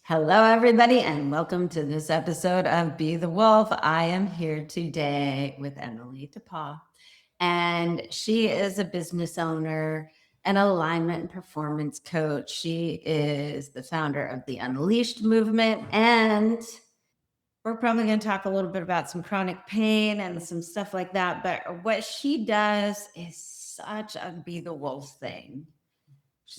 Hello, everybody, and welcome to this episode of Be the Wolf. I am here today with Emily DePauw, and she is a business owner, an alignment and performance coach. She is the founder of the Unleashed movement, and we're probably going to talk a little bit about some chronic pain and some stuff like that. But what she does is such a Be the Wolf thing.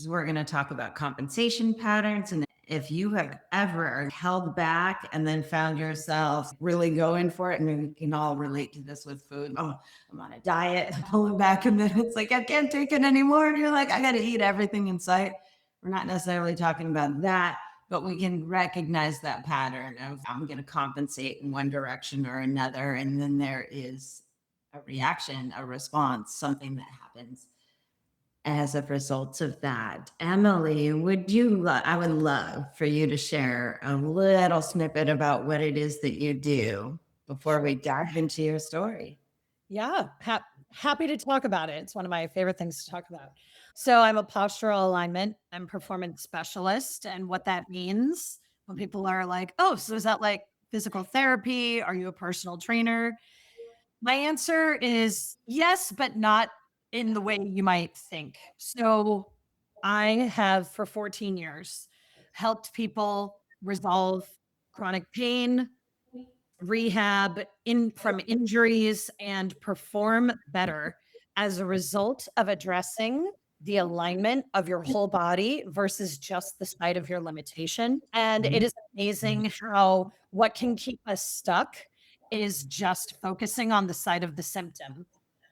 We're going to talk about compensation patterns. And if you have ever held back and then found yourself really going for it, and we can all relate to this with food. Oh, I'm on a diet, pulling back, and then it's like, I can't take it anymore. And you're like, I got to eat everything in sight. We're not necessarily talking about that, but we can recognize that pattern of I'm going to compensate in one direction or another. And then there is a reaction, a response, something that happens as a result of that. Emily, I would love for you to share a little snippet about what it is that you do before we dive into your story. Yeah, happy to talk about it. It's one of my favorite things to talk about. So, I'm a postural alignment and performance specialist. And what that means when people are like, oh, so is that like physical therapy? Are you a personal trainer? My answer is yes, but not in the way you might think. So, I have for 14 years helped people resolve chronic pain, rehab in from injuries, and perform better as a result of addressing the alignment of your whole body versus just the side of your limitation. And it is amazing how what can keep us stuck is just focusing on the side of the symptom.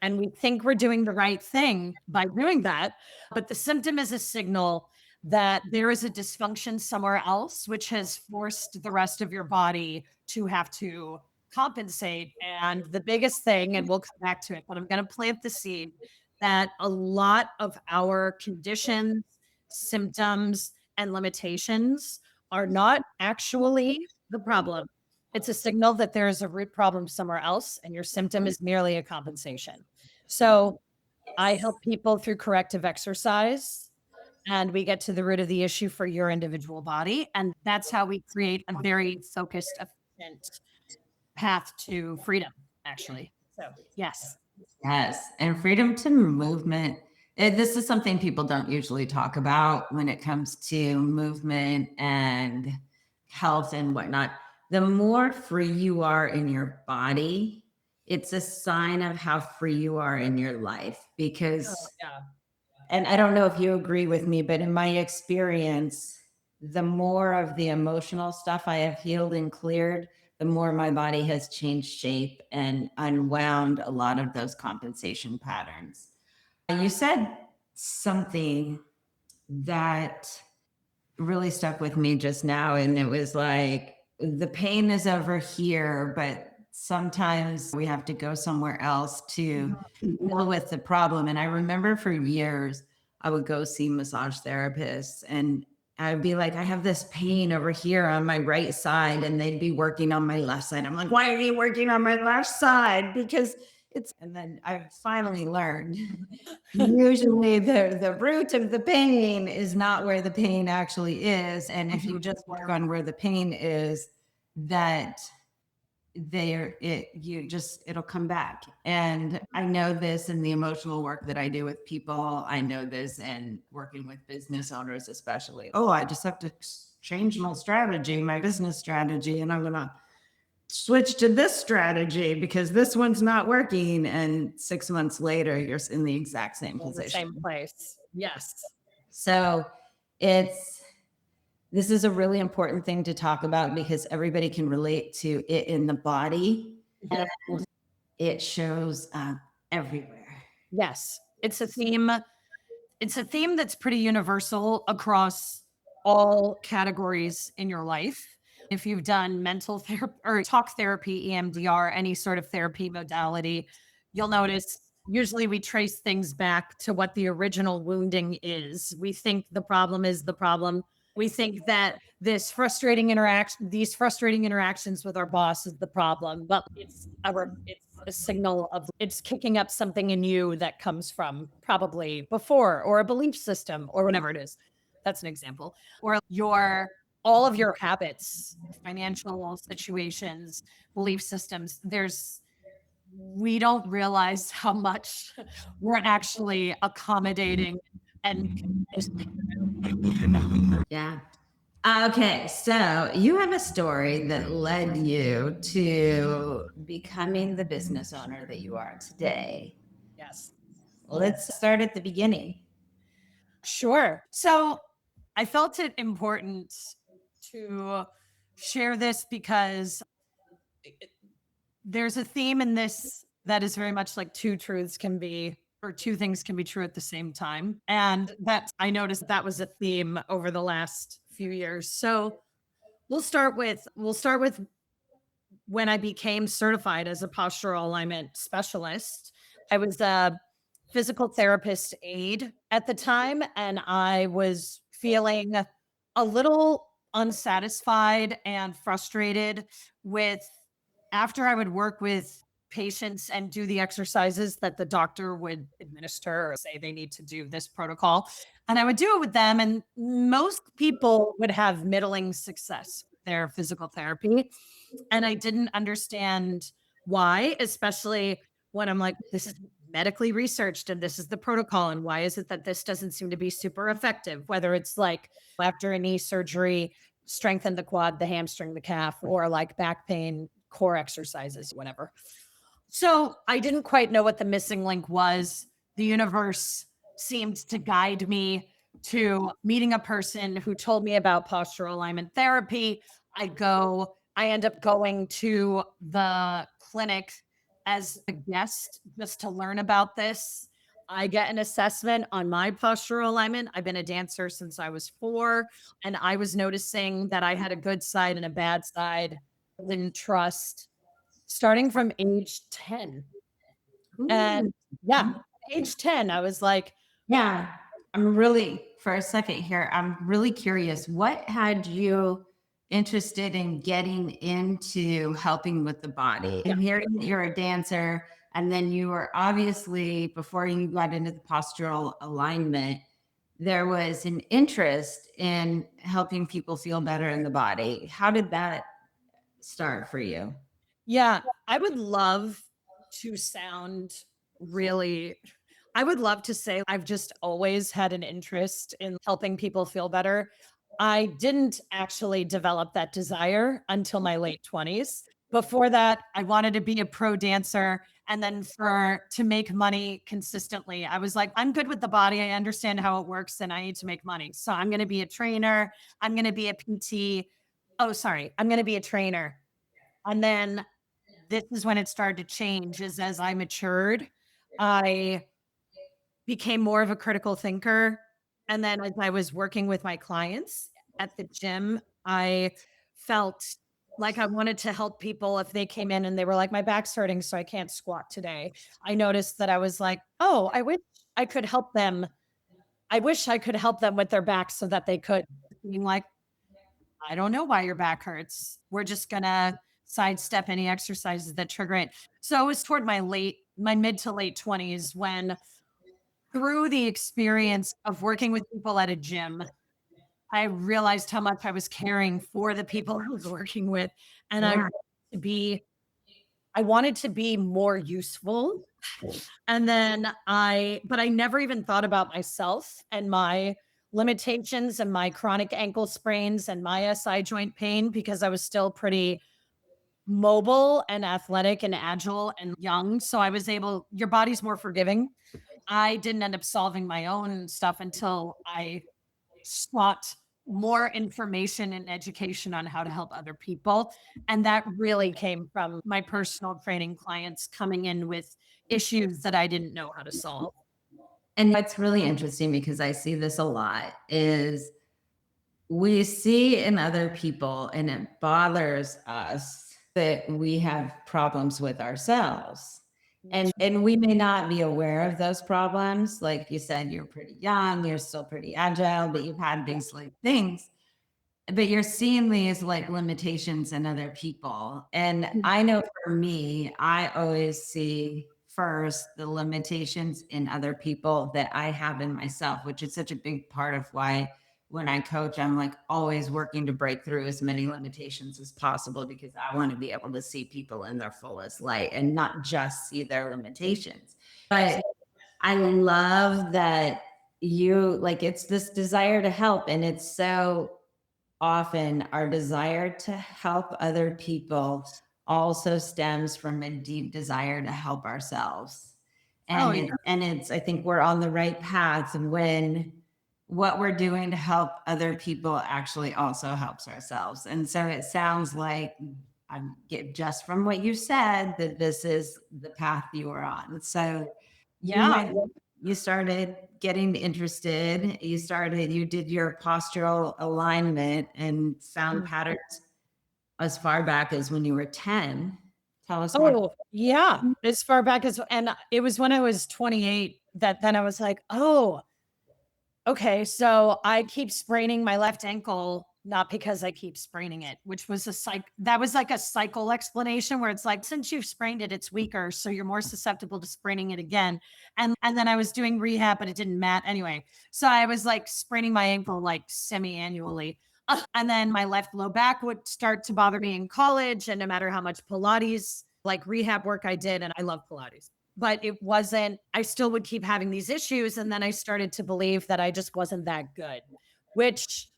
And we think we're doing the right thing by doing that, but the symptom is a signal that there is a dysfunction somewhere else, which has forced the rest of your body to have to compensate. And the biggest thing, and we'll come back to it, but I'm going to plant the seed that a lot of our conditions, symptoms, and limitations are not actually the problem. It's a signal that there is a root problem somewhere else, and your symptom is merely a compensation. So I help people through corrective exercise, and we get to the root of the issue for your individual body. And that's how we create a very focused, efficient path to freedom, actually. So, yes. Yes, and freedom to movement. This is something people don't usually talk about when it comes to movement and health and whatnot. The more free you are in your body, it's a sign of how free you are in your life. Oh, Because, yeah. and I don't know if you agree with me, but in my experience, the more of the emotional stuff I have healed and cleared, the more my body has changed shape and unwound a lot of those compensation patterns. You said something that really stuck with me just now, and it was like the pain is over here, but sometimes we have to go somewhere else to deal with the problem. And I remember for years, I would go see massage therapists and I'd be like, I have this pain over here on my right side, and they'd be working on my left side. I'm like, why are you working on my left side? Because and then I finally learned usually the root of the pain is not where the pain actually is. And if you just work on where the pain is, that it'll come back. And I know this in the emotional work that I do with people. I know this in working with business owners, especially. Oh, I just have to change my strategy, my business strategy, and I'm gonna switch to this strategy because this one's not working. And 6 months later, you're in the exact same In the same position. place. Yes. So it's this is a really important thing to talk about because everybody can relate to it in the body, and it shows up everywhere. Yes. It's a theme. It's a theme that's pretty universal across all categories in your life. If you've done mental therapy or talk therapy, EMDR, any sort of therapy modality, you'll notice usually we trace things back to what the original wounding is. We think the problem is the problem. We think that these frustrating interactions with our boss is the problem, but it's a signal of it's kicking up something in you that comes from probably before or a belief system or whatever it is. That's an example. Or your all of your habits, financial situations, belief systems, we don't realize how much we're actually accommodating and Yeah. Okay, so you have a story that led you to becoming the business owner that you are today. yes. Let's start at the beginning. Sure. So I felt it important to share this because there's a theme in this that is very much like two truths can be, or two things can be true at the same time. And that I noticed that was a theme over the last few years. So we'll start with when I became certified as a postural alignment specialist. I was a physical therapist aide at the time, and I was feeling a little unsatisfied and frustrated with after I would work with patients and do the exercises that the doctor would administer or say they need to do this protocol. And I would do it with them, and most people would have middling success with their physical therapy. And I didn't understand why, especially when I'm like, this is medically researched and this is the protocol. And why is it that this doesn't seem to be super effective? Whether it's like after a knee surgery, strengthen the quad, the hamstring, the calf, or like back pain, core exercises, whatever. So I didn't quite know what the missing link was. The universe seemed to guide me to meeting a person who told me about postural alignment therapy. I end up going to the clinic as a guest just to learn about this. I get an assessment on my postural alignment. I've been a dancer since I was 4, and I was noticing that I had a good side and a bad side. I didn't trust starting from age 10. Ooh, And yeah, age 10, I was like, yeah. I'm really, for a second here, I'm really curious. What had you interested in getting into helping with the body? yeah, I'm hearing that you're a dancer, and then you were obviously, before you got into the postural alignment, there was an interest in helping people feel better in the body. How did that start for you? yeah, I would love to sound really I would love to say I've just always had an interest in helping people feel better. I didn't actually develop that desire until my late 20s. Before that, I wanted to be a pro dancer, and then for to make money consistently, I was like, I'm good with the body. I understand how it works and I need to make money. So I'm going to be a trainer. I'm going to be a PT. Oh, sorry. I'm going to be a trainer. And then this is when it started to change is as I matured, I became more of a critical thinker. And then as I was working with my clients at the gym, I felt like I wanted to help people if they came in and they were like, my back's hurting, so I can't squat today. I noticed that I was like, oh, I could help them. I wish I could help them with their back so that they could being like, I don't know why your back hurts. We're just gonna sidestep any exercises that trigger it. So it was toward my mid to late 20s when through the experience of working with people at a gym, I realized how much I was caring for the people I was working with, and Yeah. to be I wanted to be more useful. And then but I never even thought about myself and my limitations and my chronic ankle sprains and my SI joint pain because I was still pretty mobile and athletic and agile and young. So I was able, your body's more forgiving. I didn't end up solving my own stuff until I sought more information and education on how to help other people. And that really came from my personal training clients coming in with issues that I didn't know how to solve. And what's really interesting because I see this a lot is we see in other people and it bothers us that we have problems with ourselves. And we may not be aware of those problems. Like you said, you're pretty young, you're still pretty agile, but you've had these like things. But you're seeing these like limitations in other people. And I know for me, I always see first the limitations in other people that I have in myself, which is such a big part of why when I coach, I'm like always working to break through as many limitations as possible because I want to be able to see people in their fullest light and not just see their limitations. But I love that you like it's this desire to help, and it's so often our desire to help other people also stems from a deep desire to help ourselves. Oh, And it's I think we're on the right path when what we're doing to help other people actually also helps ourselves. And so it sounds like I'm get just from what you said that this is the path you were on. So you yeah. went you started getting interested. You did your postural alignment and found patterns as far back as when you were 10. Tell us more. Oh, yeah. As far back as and it was when I was 28 that then I was like, "Oh, okay, so I keep spraining my left ankle, not because I keep spraining it," which was a that was like a cycle explanation where it's like, since you've sprained it, it's weaker, so you're more susceptible to spraining it again. And then I was doing rehab, but it didn't matter anyway. So I was like spraining my ankle like semi-annually. And then my left low back would start to bother me in college. And no matter how much Pilates, like rehab work I did, and I love Pilates, but it wasn't, I still would keep having these issues. And then I started to believe that I just wasn't that good, which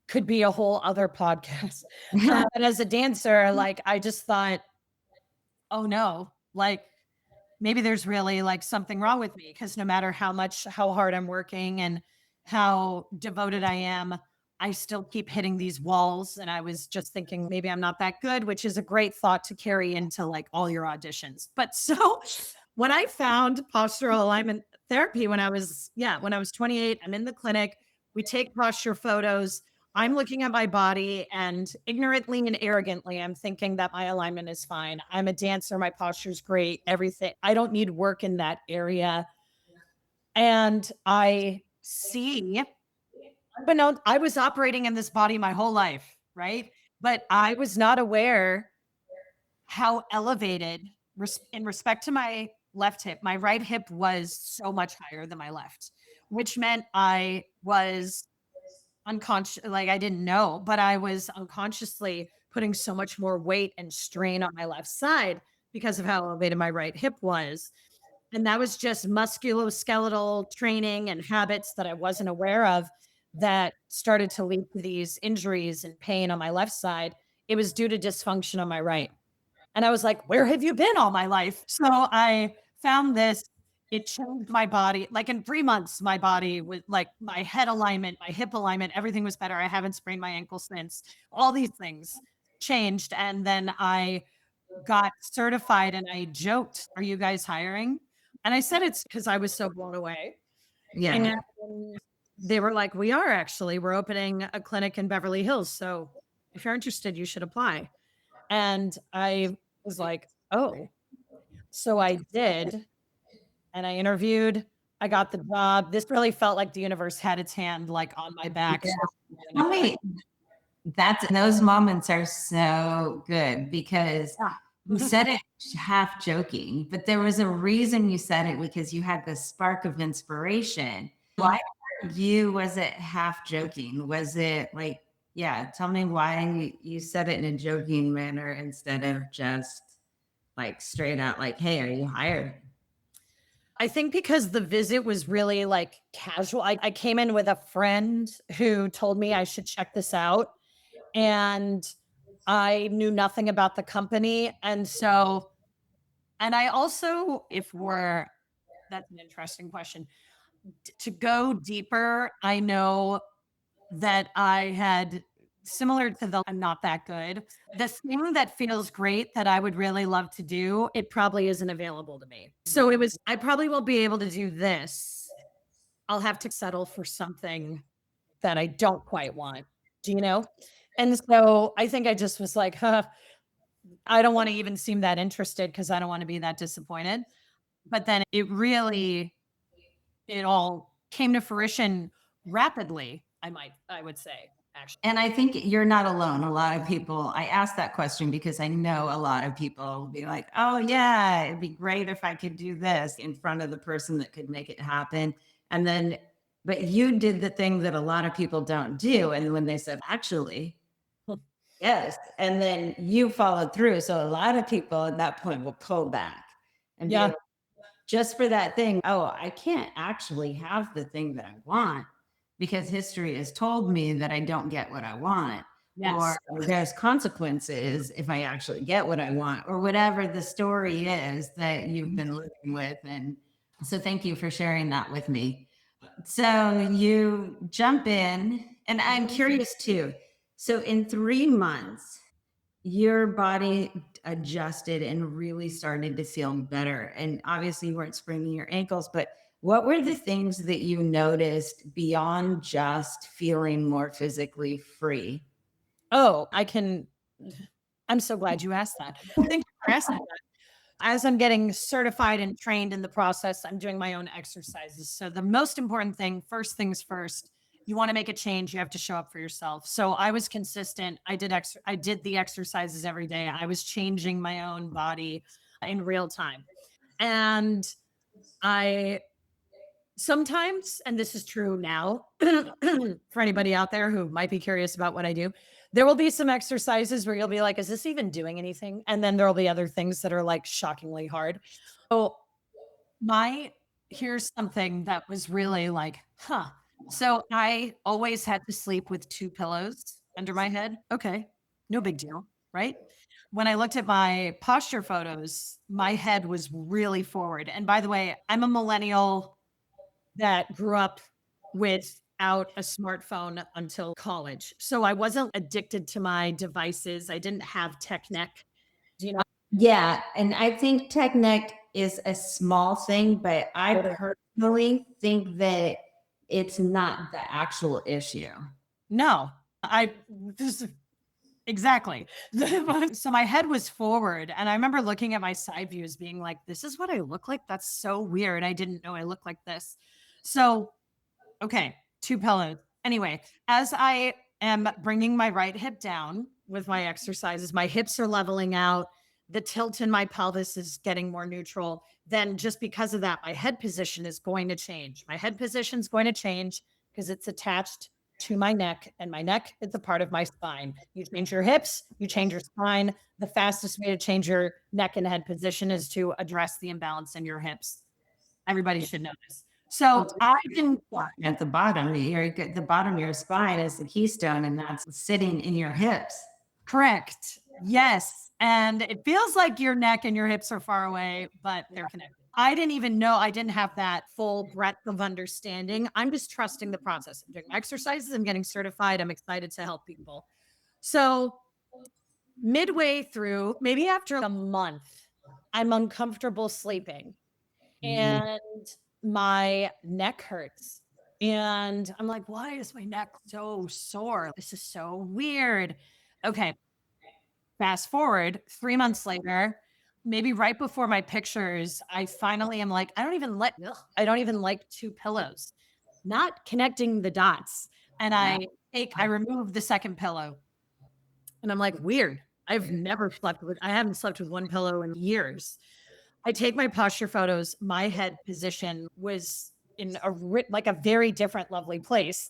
could be a whole other podcast. But as a dancer, like I just thought, oh no, like maybe there's really like something wrong with me because no matter how hard I'm working and how devoted I am, I still keep hitting these walls. And I was just thinking maybe I'm not that good, which is a great thought to carry into like all your auditions. But so when I found postural alignment therapy when I was 28, I'm in the clinic, we take posture photos. I'm looking at my body and ignorantly and arrogantly, I'm thinking that my alignment is fine. I'm a dancer. My posture's great. Everything. I don't need work in that area. And I see, but no, I was operating in this body my whole life, right? But I was not aware how elevated in respect to my left hip, my right hip was so much higher than my left, which meant I was unconscious, like I didn't know, but I was unconsciously putting so much more weight and strain on my left side because of how elevated my right hip was. And that was just musculoskeletal training and habits that I wasn't aware of that started to lead to these injuries and pain on my left side. It was due to dysfunction on my right. And I was like, where have you been all my life? So I found this. It changed my body. Like in 3 months, my body with like my head alignment, my hip alignment, everything was better. I haven't sprained my ankle since. All these things changed. And then I got certified and I joked, are you guys hiring? And I said it's because I was so blown away. Yeah. And they were like, we are actually, we're opening a clinic in Beverly Hills. So if you're interested, you should apply. And I was like, oh, so I did. And I interviewed. I got the job. This really felt like the universe had its hand like on my back. Yeah. So Tell me, those moments are so good because yeah. you said it half joking, but there was a reason you said it because you had this spark of inspiration. Why for you was it half joking? Was it like, yeah, tell me why you said it in a joking manner instead of just like straight out like, hey, are you hired? I think because the visit was really like casual. I came in with a friend who told me I should check this out. And I knew nothing about the company. And so, and I also, if we're, that's an interesting question. To go deeper, I know that I had, similar to the I'm not that good, the thing that feels great that I would really love to do, it probably isn't available to me. So it was, I probably won't be able to do this. I'll have to settle for something that I don't quite want, do you know? And so I think I just was like, huh, I don't want to even seem that interested because I don't want to be that disappointed. But then it all came to fruition rapidly, I would say, actually. And I think you're not alone. A lot of people, I asked that question because I know a lot of people will be like, oh, yeah, it'd be great if I could do this in front of the person that could make it happen. And then But you did the thing that a lot of people don't do. And when they said, actually, yes. And then you followed through. So a lot of people at that point will pull back and be Yeah. like, just for that thing, oh, I can't actually have the thing that I want because history has told me that I don't get what I want. Or Yes. there's consequences if I actually get what I want, or whatever the story is that you've been living with. And so, thank you for sharing that with me. So, you jump in, and I'm curious too. So, in 3 months, your body adjusted and really started to feel better. And obviously, you weren't spraining your ankles, but what were the things that you noticed beyond just feeling more physically free? Oh, I'm so glad you asked that. Thank you for asking that. As I'm getting certified and trained in the process, I'm doing my own exercises. So the most important thing, first things first, you want to make a change, you have to show up for yourself. So I was consistent. I did the exercises every day. I was changing my own body in real time. And I sometimes, and this is true now for anybody out there who might be curious about what I do, there will be some exercises where you'll be like, is this even doing anything? And then there'll be other things that are like shockingly hard. So, my here's something that was really like, huh. So, I always had to sleep with two pillows under my head. Okay, no big deal, right? When I looked at my posture photos, my head was really forward. And by the way, I'm a millennial that grew up without a smartphone until college. So I wasn't addicted to my devices. I didn't have tech neck. Do you know? Yeah, and I think tech neck is a small thing, but I Totally. personally think that it's not the actual issue. No, I this exactly. So my head was forward and I remember looking at my side views being like, this is what I look like. That's so weird. I didn't know I looked like this. So okay, 2 pillows. Anyway, as I am bringing my right hip down with my exercises, my hips are leveling out, the tilt in my pelvis is getting more neutral. Then just because of that, my head position is going to change. My head position is going to change because it's attached to my neck, and my neck is a part of my spine. You change your hips, you change your spine. The fastest way to change your neck and head position is to address the imbalance in your hips. Everybody should know this. Well, So I didn't. at the bottom, the bottom of your spine is the keystone, and that's sitting in your hips. Correct. Yes. And it feels like your neck and your hips are far away, but they're connected. I didn't even know I didn't have that full breadth of understanding. I'm just trusting the process. I'm doing my exercises, I'm getting certified, I'm excited to help people. So, midway through, maybe after a month, I'm uncomfortable sleeping Mhm. and my neck hurts. And I'm like, why is my neck so sore? This is so weird. Okay, fast forward 3 months later, maybe right before my pictures, I finally am like, I don't even like 2 pillows, not connecting the dots. And Yeah. I remove the second pillow and I'm like, weird. I haven't slept with 1 pillow in years. I take my posture photos. My head position was in like a very different, lovely place.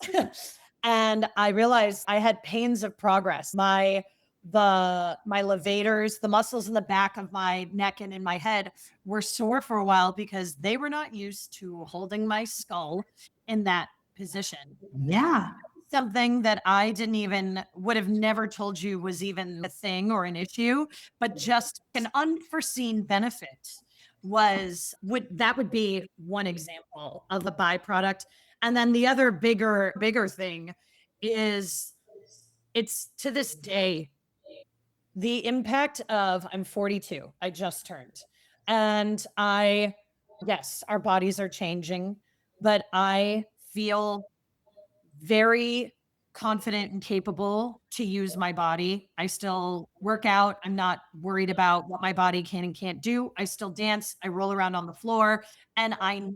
And I realized I had pains of progress. My levators, the muscles in the back of my neck and in my head were sore for a while because they were not used to holding my skull in that position. Yeah. Something that I didn't even would have never told you was even a thing or an issue, but just an unforeseen benefit would be one example of a byproduct. And then the other bigger thing is it's to this day the impact of I'm 42. I just turned. And yes, our bodies are changing, but I feel very confident and capable to use my body. I still work out. I'm not worried about what my body can and can't do. I still dance. I roll around on the floor and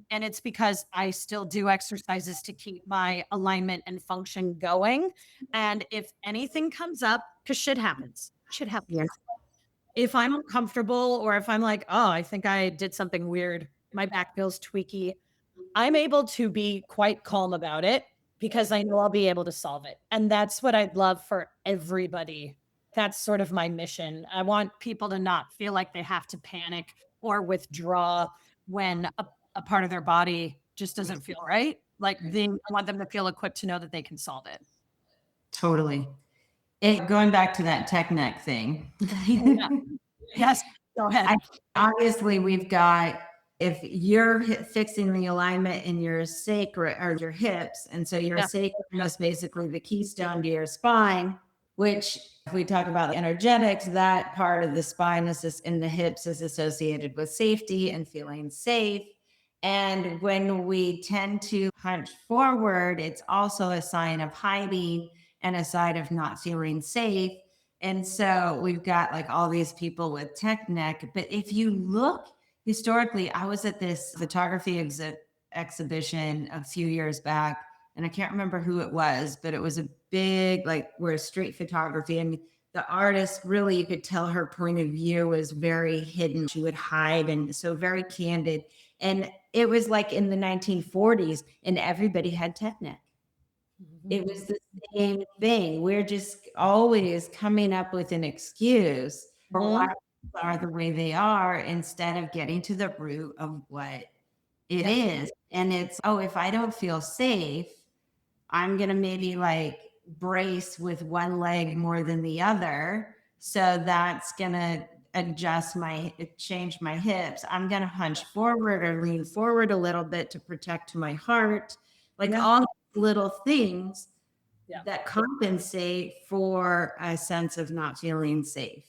it's because I still do exercises to keep my alignment and function going. And if anything comes up, cuz shit Yeah. happens. If I'm uncomfortable or if I'm like, "Oh, I think I did something weird. My back feels tweaky." I'm able to be quite calm about it because I know I'll be able to solve it. And that's what I'd love for everybody. That's sort of my mission. I want people to not feel like they have to panic or withdraw when a part of their body just doesn't feel right. Like I want them to feel equipped to know that they can solve it. Totally. Going back to that tech neck thing. Oh, yeah. Yes. Go ahead. I obviously we've got if you're fixing the alignment in your sacrum or your hips, and so your Yeah. sacrum is basically the keystone to your spine. Which, if we talk about energetics, that part of the spine is in the hips is associated with safety and feeling safe. And when we tend to hunch forward, it's also a sign of hiding and a sign of not feeling safe. And so we've got like all these people with tech neck. But if you look historically, I was at this photography exhibition a few years back, and I can't remember who it was, but it was a big, like, where street photography. And the artist really, you could tell her point of view was very hidden. She would hide and so very candid. And it was like in the 1940s, and everybody had tech neck. It was the same thing. We're just always coming up with an excuse for why Mhm. things are the way they are instead of getting to the root of what it Yeah. is. And it's, oh, if I don't feel safe, I'm going to maybe like brace with one leg more than the other. So that's going to change my hips. I'm going to hunch forward or lean forward a little bit to protect my heart. Like Yeah. all little things Yeah. that compensate for a sense of not feeling safe.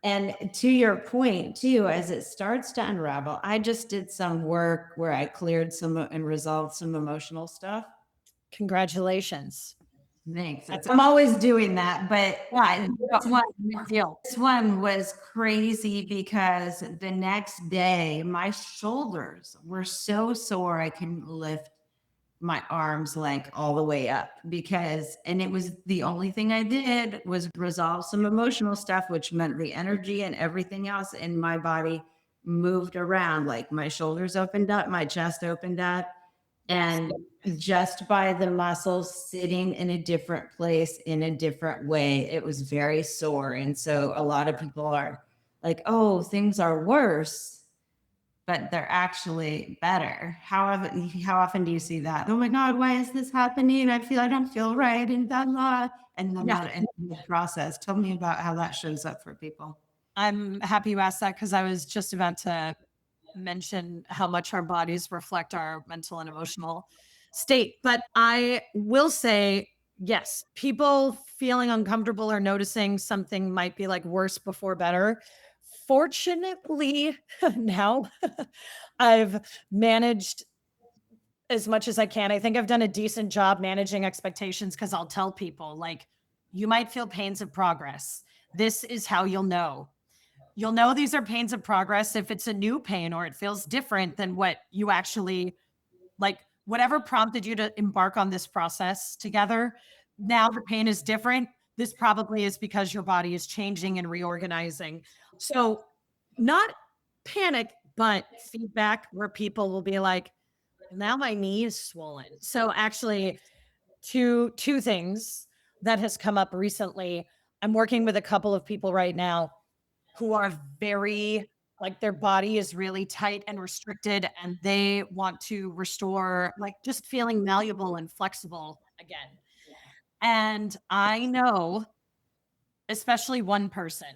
And to your point, too, as it starts to unravel, I just did some work where I cleared some and resolved some emotional stuff. Congratulations. Thanks. That's I'm always doing that, but yeah. No, this one, big deal. this one was crazy because the next day my shoulders were so sore I couldn't lift my arms like all the way up because and it was the only thing I did was resolve some emotional stuff, which meant the energy and everything else in my body moved around. Like my shoulders opened up, my chest opened up, Yes. and just by the muscles sitting in a different place in a different way, it was very sore. And so a lot of people are like, oh, things are worse, but they're actually better. How often do you see that? Oh my God, why is this happening? I don't feel right, and blah blah. And then Yeah. that in the process. Tell me about how that shows up for people. I'm happy you asked that because I was just about to mention how much our bodies reflect our mental and emotional state. But I will say, yes, people feeling uncomfortable or noticing something might be like worse before better. Fortunately, now I've managed as much as I can. I think I've done a decent job managing expectations because I'll tell people, like, you might feel pains of progress. This is how you'll know. You'll know these are pains of progress if it's a new pain or it feels different than what you actually like, whatever prompted you to embark on this process together. Now the pain is different. This probably is because your body is changing and reorganizing. So, not panic, but feedback where people will be like, now my knee is swollen. So actually, two things that has come up recently. I'm working with a couple of people right now who are very like their body is really tight and restricted and they want to restore like just feeling malleable and flexible again. And I know especially one person.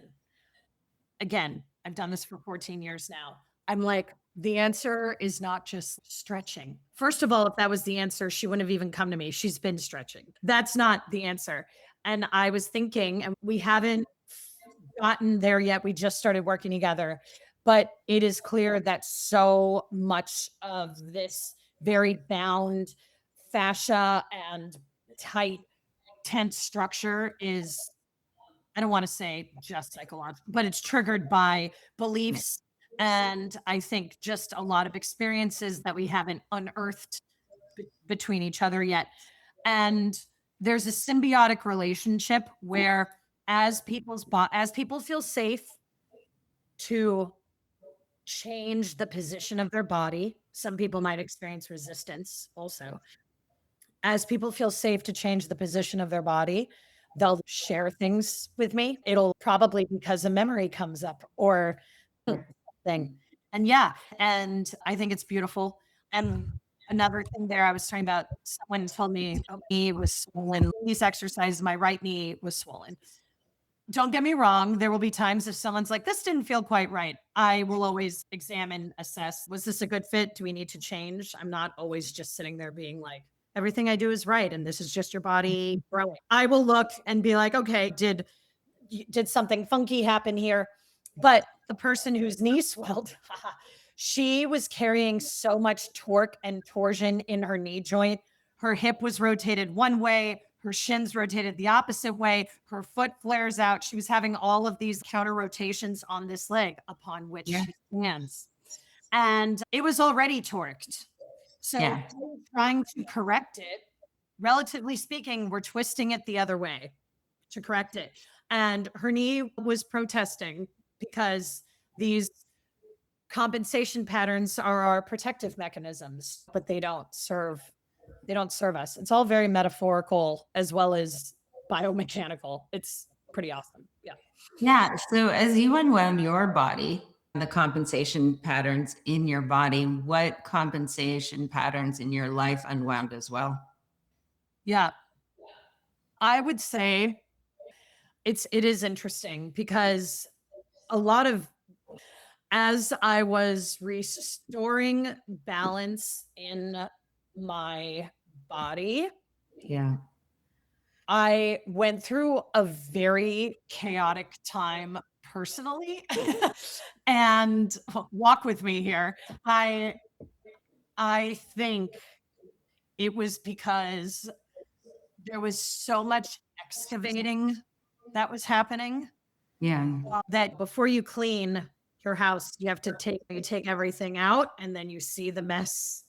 Again, I've done this for 14 years now. I'm like, the answer is not just stretching. First of all, if that was the answer, she wouldn't have even come to me. She's been stretching. That's not the answer. And I was thinking, and we haven't gotten there yet. We just started working together, but it is clear that so much of this very bound fascia and tight, tense structure is I don't want to say just psychological, but it's triggered by beliefs. And I think just a lot of experiences that we haven't unearthed between each other yet. And there's a symbiotic relationship where as people feel safe to change the position of their body. Some people might experience resistance also. As people feel safe to change the position of their body, they'll share things with me. It'll probably because a memory comes up or thing. And yeah, and I think it's beautiful. And another thing there I was talking about, someone told me knee was swollen. These exercises, my right knee was swollen. Don't get me wrong, there will be times if someone's like, this didn't feel quite right. I will always examine, assess, was this a good fit? Do we need to change? I'm not always just sitting there being like, everything I do is right. And this is just your body growing. I will look and be like, okay, did something funky happen here? But the person whose knee swelled, she was carrying so much torque and torsion in her knee joint. Her hip was rotated one way, her shins rotated the opposite way, her foot flares out. She was having all of these counter rotations on this leg upon which Yeah. she stands. And it was already torqued. So Yeah. trying to correct it, relatively speaking, we're twisting it the other way to correct it. And her knee was protesting because these compensation patterns are our protective mechanisms, but they don't serve us. It's all very metaphorical as well as biomechanical. It's pretty awesome. Yeah. Yeah. So as you unwound your body, the compensation patterns in your body, what compensation patterns in your life unwound as well? Yeah. I would say it is interesting because a lot of as I was restoring balance in my body, Yeah. I went through a very chaotic time personally. And walk with me here. I I think it was because there was so much excavating that was happening Yeah. that before you clean your house, you take everything out and then you see the mess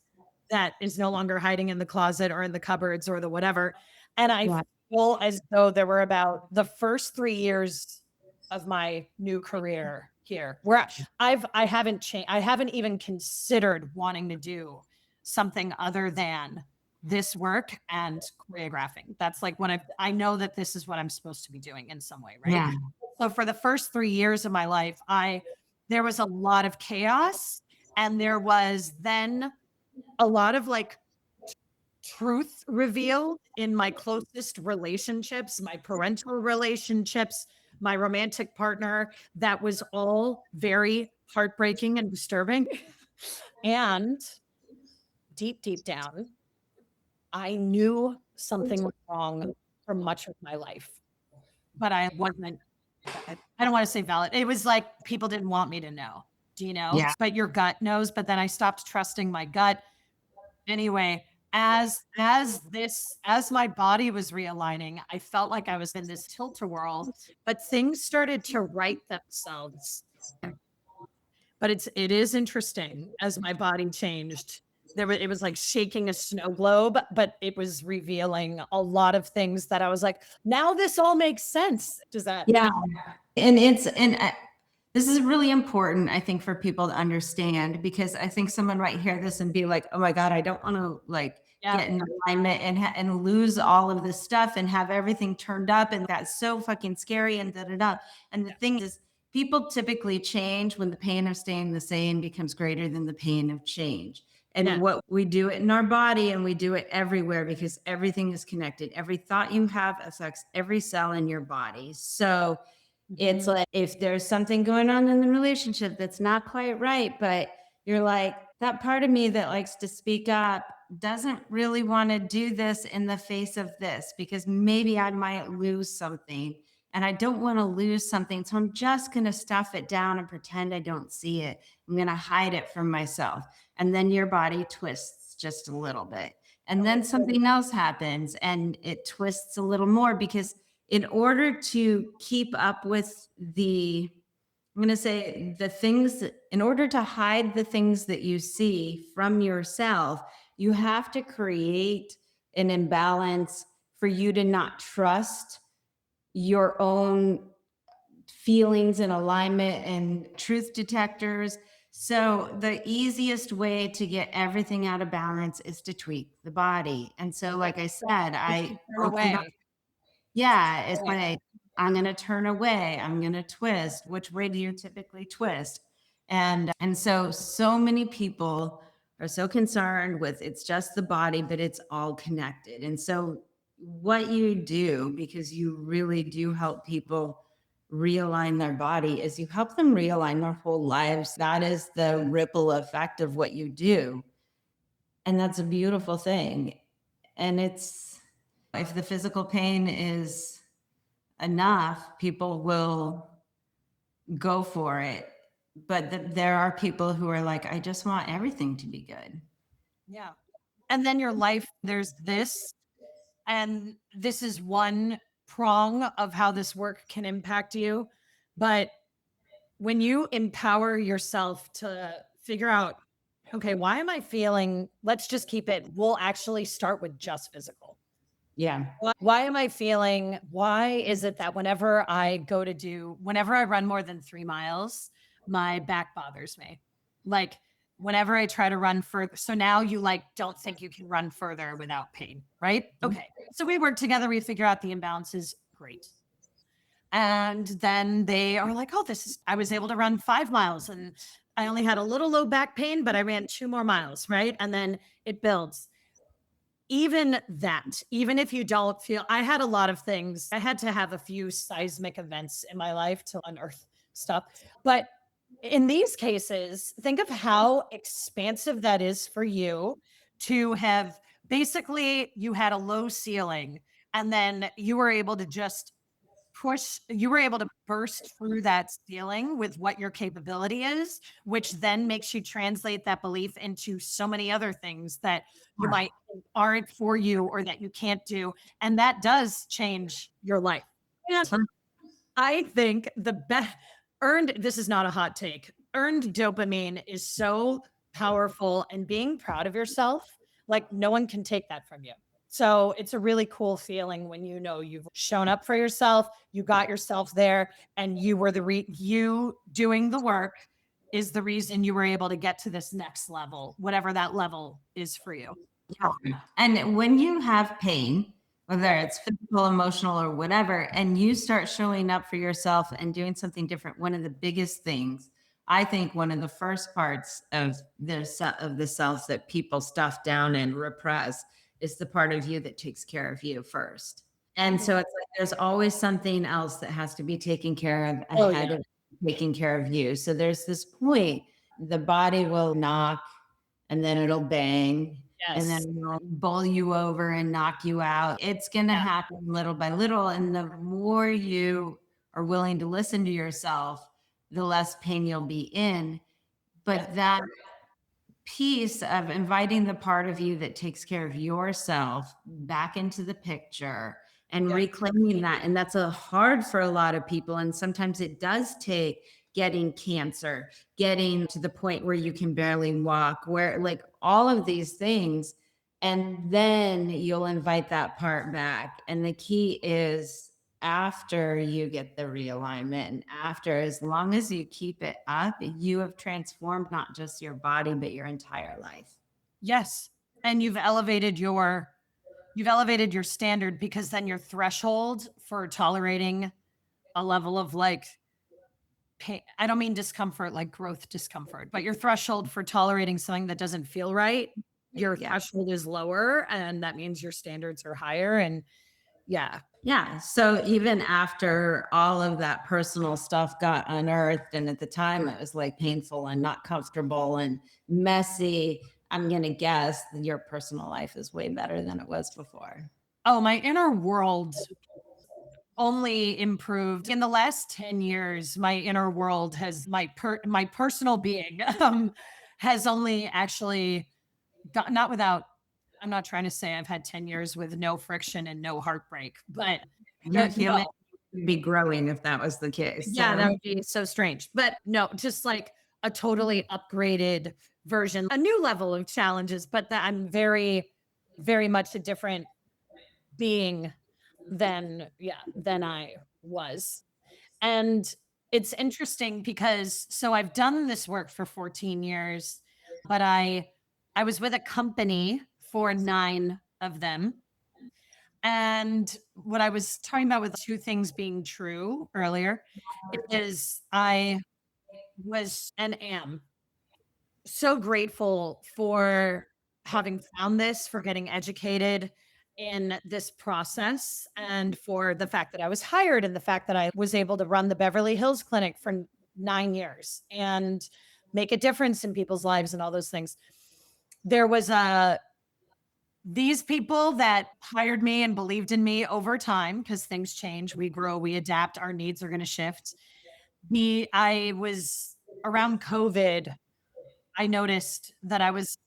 that is no longer hiding in the closet or in the cupboards or the whatever. And I Yeah. feel as though there were about the first 3 years of my new career here where I haven't changed. I haven't even considered wanting to do something other than this work and choreographing. That's like when I know that this is what I'm supposed to be doing in some way, right? Yeah. So for the first 3 years of my life, I there was a lot of chaos and there was then a lot of like truth revealed in my closest relationships, my parental relationships, my romantic partner. That was all very heartbreaking and disturbing. And deep, deep down, I knew something was wrong for much of my life, but I wasn't, I don't want to say valid. It was like people didn't want me to know. Do you know? Yeah. But your gut knows. But then I stopped trusting my gut. Anyway, as my body was realigning, I felt like I was in this tilt-a-whirl, but things started to right themselves. But it is interesting as my body changed. It was like shaking a snow globe, but it was revealing a lot of things that I was like, now this all makes sense. Does that Yeah. And this is really important, I think, for people to understand because I think someone might hear this and be like, "Oh my god, I don't want to like yeah, get in alignment and lose all of this stuff and have everything turned up and that's so fucking scary and da da da." And the thing is, people typically change when the pain of staying the same becomes greater than the pain of change. And yeah. what we do it in our body and we do it everywhere because everything is connected. Every thought you have affects every cell in your body. So it's Mhm. like if there's something going on in the relationship that's not quite right, but you're like, that part of me that likes to speak up doesn't really want to do this in the face of this because maybe I might lose something and I don't want to lose something. So I'm just going to stuff it down and pretend I don't see it. I'm going to hide it from myself. And then your body twists just a little bit. And then something else happens and it twists a little more because in order to keep up with I'm going to say the things, in order to hide the things that you see from yourself, you have to create an imbalance for you to not trust your own feelings and alignment and truth detectors. So, the easiest way to get everything out of balance is to tweak the body. And so, Yep. like I said, Makes you I turn opened up. away. Yeah, it's Right. like I'm going to turn away, I'm going to twist. Which way do you typically twist? And so many people are so concerned with it's just the body, but it's all connected. And so what you do, because you really do help people realign their body, is you help them realign their whole lives. That is the ripple effect of what you do. And that's a beautiful thing. And it's if the physical pain is enough, people will go for it. But there are people who are like, I just want everything to be good. Yeah. And then your life, there's this, and this is one prong of how this work can impact you. But when you empower yourself to figure out, okay, why am I feeling, let's just keep it, we'll actually start with just physical. Yeah. Why am I feeling, why is it that whenever I run more than 3 miles, my back bothers me? Like whenever I try to run further. So now you like don't think you can run further without pain, right? Okay. So we work together, we figure out the imbalances. Great. And then they are like, oh, I was able to run 5 miles and I only had a little low back pain, but I ran 2 more miles, right? And then it builds. Even that, even if you don't feel, I had a lot of things. I had to have a few seismic events in my life to unearth stuff. But in these cases, think of how expansive that is for you to have basically you had a low ceiling and then you were able to just you were able to burst through that ceiling with what your capability is, which then makes you translate that belief into so many other things that you might think aren't for you or that you can't do. And that does change your life. And I think the best this is not a hot take. Earned dopamine is so powerful, and being proud of yourself, like no one can take that from you. So it's a really cool feeling when you know you've shown up for yourself, you got yourself there, and you doing the work is the reason you were able to get to this next level, whatever that level is for you. Yeah. And when you have pain, whether it's physical, emotional, or whatever, and you start showing up for yourself and doing something different, one of the biggest things, I think one of the first parts of the selves that people stuff down and repress is the part of you that takes care of you first. And Mhm. so it's like there's always something else that has to be taken care of Oh ahead yeah. of taking care of you. So there's this point the body will knock and then it'll bang and then Yes. it'll bowl you over and knock you out. It's going to Yeah. happen little by little. And the more you are willing to listen to yourself, the less pain you'll be in. Yeah. But that piece of inviting the part of you that takes care of yourself back into the picture and Yeah. reclaiming that. And that's a hard for a lot of people. And sometimes it does take getting cancer, getting to the point where you can barely walk, where like all of these things. And then you'll invite that part back. And the key is after you get the realignment and after, as long as you keep it up, you have transformed not just your body, but your entire life. Yes. And you've elevated your standard because then your threshold for tolerating a level of like pain, I don't mean discomfort like growth discomfort, but your threshold for tolerating something that doesn't feel right, your Yeah. threshold is lower and that means your standards are higher and yeah. Yeah. So even after all of that personal stuff got unearthed, and at the time it was like painful and not comfortable and messy, I'm going to guess that your personal life is way better than it was before. Oh, my inner world only improved in the last 10 years. My inner world has my personal being has only actually not without, I'm not trying to say I've had 10 years with no friction and no heartbreak, but Your no. human would be growing if that was the case. Yeah, that So would be so strange. But no, just like a totally upgraded version, a new level of challenges, but that I'm very, very much a different being than I was. And It's interesting because so I've done this work for 14 years, but I was with a company for 9 of them. And what I was talking about with 2 things being true earlier is I was and am so grateful for having found this, for getting educated in this process, and for the fact that I was hired and the fact that I was able to run the Beverly Hills Clinic for 9 years and make a difference in people's lives and all those things. There was a these people that hired me and believed in me over time because things change, we grow, we adapt, our needs are going to shift. I was around COVID, I noticed that I was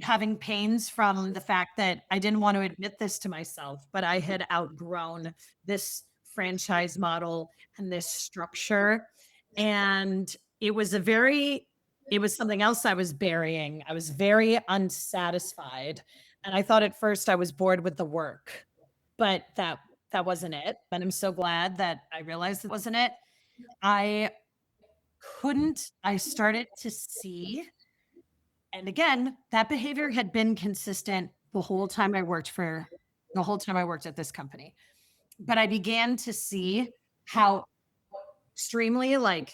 having pains from the fact that I didn't want to admit this to myself, but I had outgrown this franchise model and this structure. And it was it was something else I was burying. I was very unsatisfied. And I thought at first I was bored with the work, but that wasn't it. And I'm so glad that I realized it wasn't it. I I started to see, and again, that behavior had been consistent the whole time I worked at this company. But I began to see how extremely like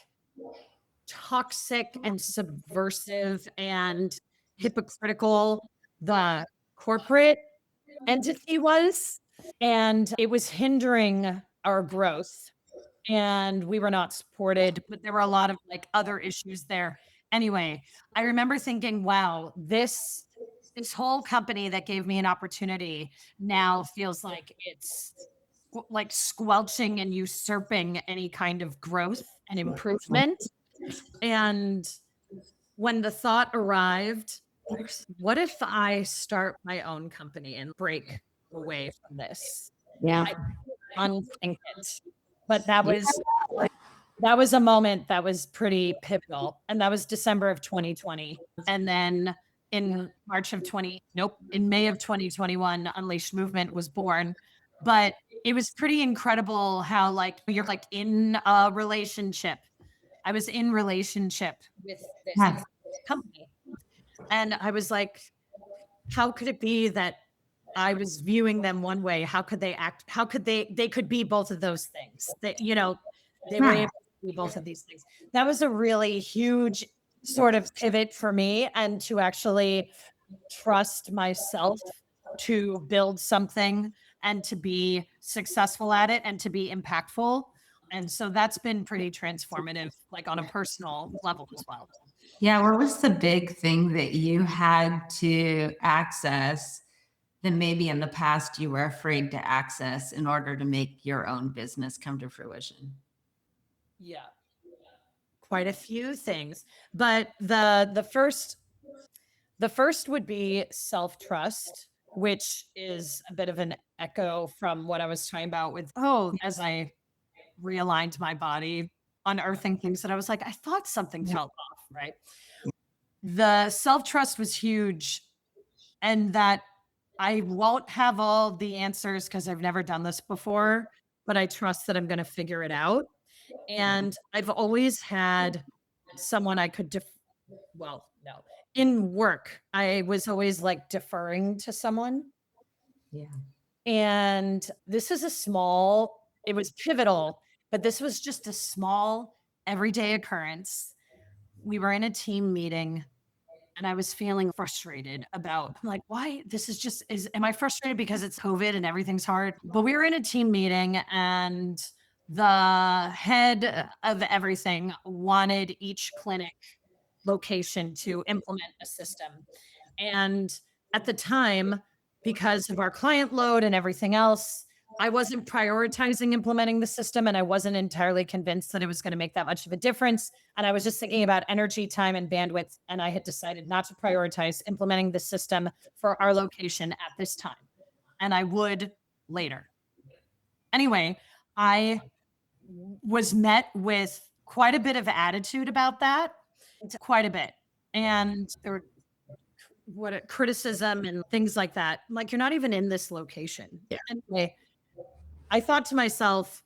toxic and subversive and hypocritical the corporate entity was. And it was hindering our growth. And we were not supported, but there were a lot of like other issues there. Anyway, I remember thinking, wow, this whole company that gave me an opportunity now feels like it's like squelching and usurping any kind of growth and improvement. And when the thought arrived, what if I start my own company and break away from this? Yeah. I unthink it. But Yeah. that was a moment that was pretty pivotal, and that was December of 2020. And then in March of 20 nope, in May of 2021, Unleashed Movement was born. But it was pretty incredible how, like, you're, like, in a relationship. I was in relationship with this Yeah. company, and I was like, how could it be that I was viewing them one way? How could they act? How could they could be both of those things? That, they were Yeah. able to be both of these things. That was a really huge sort of pivot for me, and to actually trust myself to build something and to be successful at it and to be impactful. And so that's been pretty transformative, like on a personal level as well. Yeah. What was the big thing that you had to access that maybe in the past you were afraid to access in order to make your own business come to fruition? Yeah, quite a few things. But the first would be self-trust, which is a bit of an echo from what I was talking about with, oh, as I realigned my body, unearthing things that I was like, I thought something felt off, right? The self-trust was huge, and that I won't have all the answers because I've never done this before, but I trust that I'm going to figure it out. And I've always had someone I could well, no. In work, I was always like deferring to someone. Yeah. And this is a small, it was pivotal, but this was just a small everyday occurrence. We were in a team meeting and I was feeling frustrated about, I'm like, why this is just is am I frustrated because it's COVID and everything's hard? But we were in a team meeting and the head of everything wanted each clinic location to implement a system. And at the time, because of our client load and everything else, I wasn't prioritizing implementing the system, and I wasn't entirely convinced that it was going to make that much of a difference. And I was just thinking about energy, time, and bandwidth. And I had decided not to prioritize implementing the system for our location at this time. And I would later. Anyway, I was met with quite a bit of attitude about that, quite a bit. And there were criticism and things like that. I'm like, you're not even in this location. Yeah. Anyway, I thought to myself,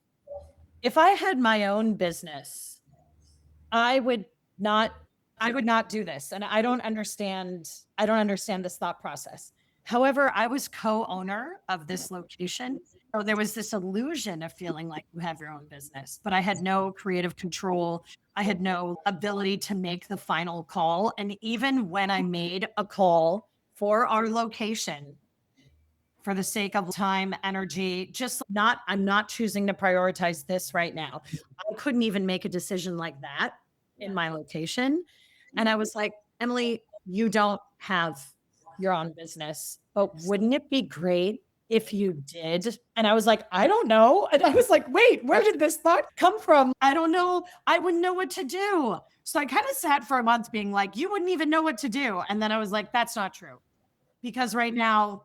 If I had my own business, I would not I would not do this, and I don't understand this thought process. However, I was co-owner of this location, so there was this illusion of feeling like you have your own business, but I had no creative control. I had no ability to make the final call, and even when I made a call for our location, for the sake of time, energy, just not I'm not choosing to prioritize this right now. I couldn't even make a decision like that in my location. And I was like, Emily, you don't have your own business, but wouldn't it be great if you did? And I was like, I don't know. And I was like, wait, where did this thought come from? I don't know. I wouldn't know what to do. So I kind of sat for a month being like, you wouldn't even know what to do. And then I was like, that's not true. Because right now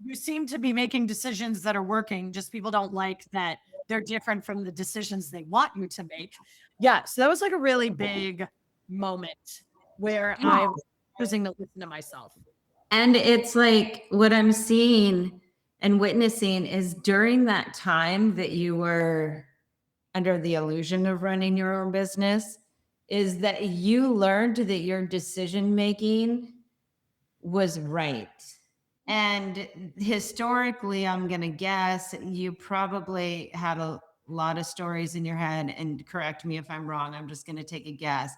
you seem to be making decisions that are working. Just people don't like that they're different from the decisions they want you to make. Yeah. So that was like a really big moment where I was choosing to listen to myself. And it's like what I'm seeing and witnessing is during that time that you were under the illusion of running your own business, is that you learned that your decision making was right. And historically, I'm going to guess you probably had a lot of stories in your head, and correct me if I'm wrong. I'm just going to take a guess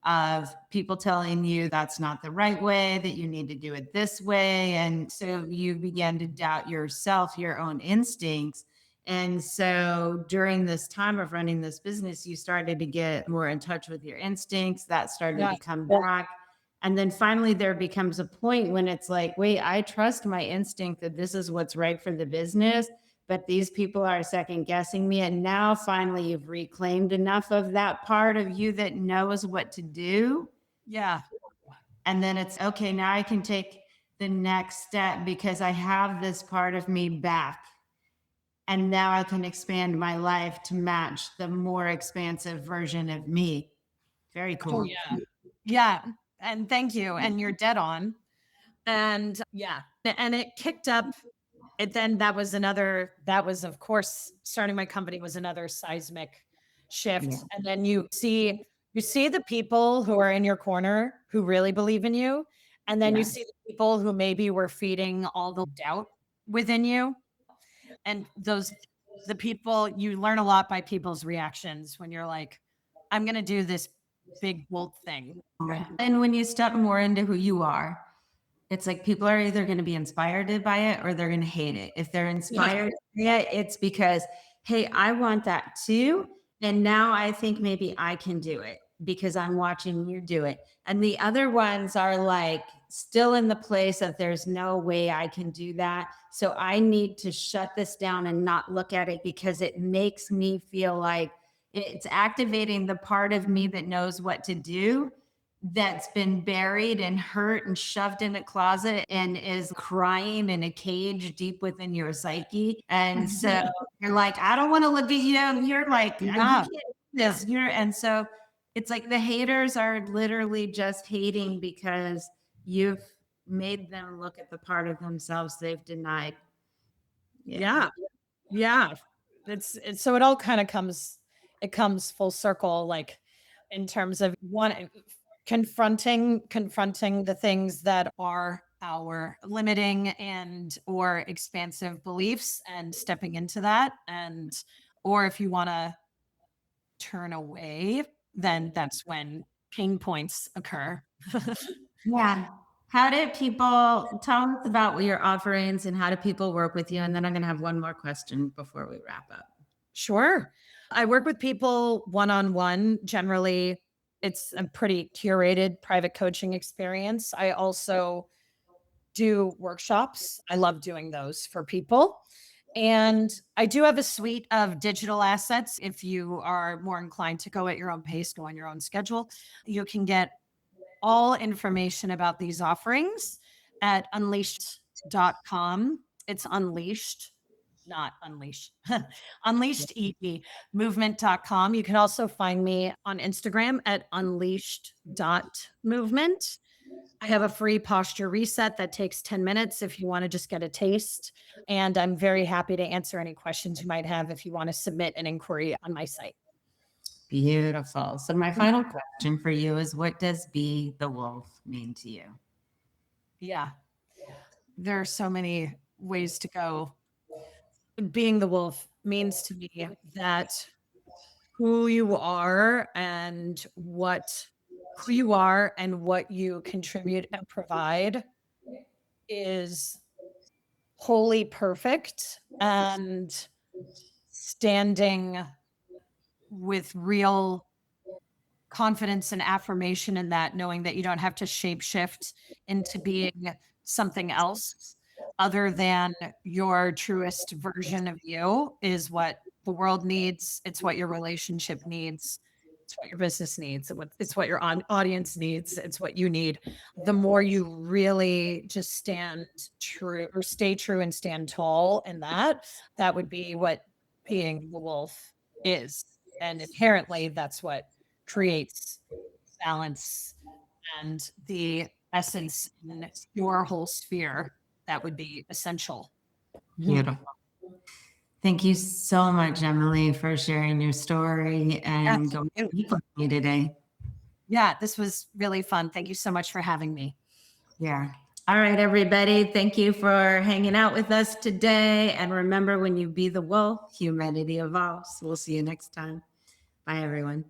of people telling you that's not the right way, that you need to do it this way. And so you began to doubt yourself, your own instincts. And so during this time of running this business, you started to get more in touch with your instincts. That started Yeah. to come back. And then finally, there becomes a point when it's like, wait, I trust my instinct that this is what's right for the business, but these people are second guessing me. And now finally, you've reclaimed enough of that part of you that knows what to do. Yeah. And then it's okay, now I can take the next step because I have this part of me back. And now I can expand my life to match the more expansive version of me. Very Oh, cool. yeah. Yeah. And thank you. And you're dead on. And yeah. And it kicked up. It then that was, of course, starting my company was another seismic Yeah. shift. And then you see the people who are in your corner who really believe in you. And then you Yeah. see the people who maybe were feeding all the doubt within you. And the people, you learn a lot by people's reactions when you're like, I'm going to do this big bold thing. And when you step more into who you are, it's like people are either going to be inspired by it or they're going to hate it. If they're Yeah. inspired by it, it's because, hey, I want that too. And now I think maybe I can do it because I'm watching you do it. And the other ones are like still in the place of there's no way I can do that. So I need to shut this down and not look at it because it makes me feel like it's activating the part of me that knows what to do, that's been buried and hurt and shoved in a closet and is crying in a cage deep within your psyche. And so you're like, I don't want to look at you. And you're like, you Yeah. can't do this. And so it's like the haters are literally just hating because you've made them look at the part of themselves they've denied. Yeah. Yeah. Yeah. It's so it all kind of it comes full circle, like in terms of one confronting the things that are our limiting and or expansive beliefs and stepping into that. And or if you want to turn away, then that's when pain points occur. Yeah. How did people tell us about what your offerings and how do people work with you? And then I'm going to have one more question before we wrap up. Sure. I work with people one on one. Generally, it's a pretty curated private coaching experience. I also do workshops. I love doing those for people. And I do have a suite of digital assets. If you are more inclined to go at your own pace, go on your own schedule, you can get all information about these offerings at unleashed.com. It's unleashed, not unleashed. Unleashed EE movement.com. You can also find me on Instagram at unleashed.movement. I have a free posture reset that takes 10 minutes if you want to just get a taste. And I'm very happy to answer any questions you might have if you want to submit an inquiry on my site. Beautiful. So my final question for you is, what does be the wolf mean to you? Yeah, there are so many ways to go. Being the wolf means to me that who you are and what who you are and what you contribute and provide is wholly perfect and standing with real confidence and affirmation in that, knowing that you don't have to shape shift into being something else other than your truest version of you is what the world needs. It's what your relationship needs. It's what your business needs. It's what your audience needs. It's what you need. The more you really just stand true or stay true and stand tall in that, that would be what being the wolf is. And inherently, that's what creates balance and the essence in your whole sphere that would be essential. Mhm. Beautiful. Thank you so much, Emily, for sharing your story Yeah, and thank going you. deep with me today. Yeah, this was really fun. Thank you so much for having me. Yeah. All right, everybody. Thank you for hanging out with us today. And remember, when you be the wolf, humanity evolves. We'll see you next time. Bye, everyone.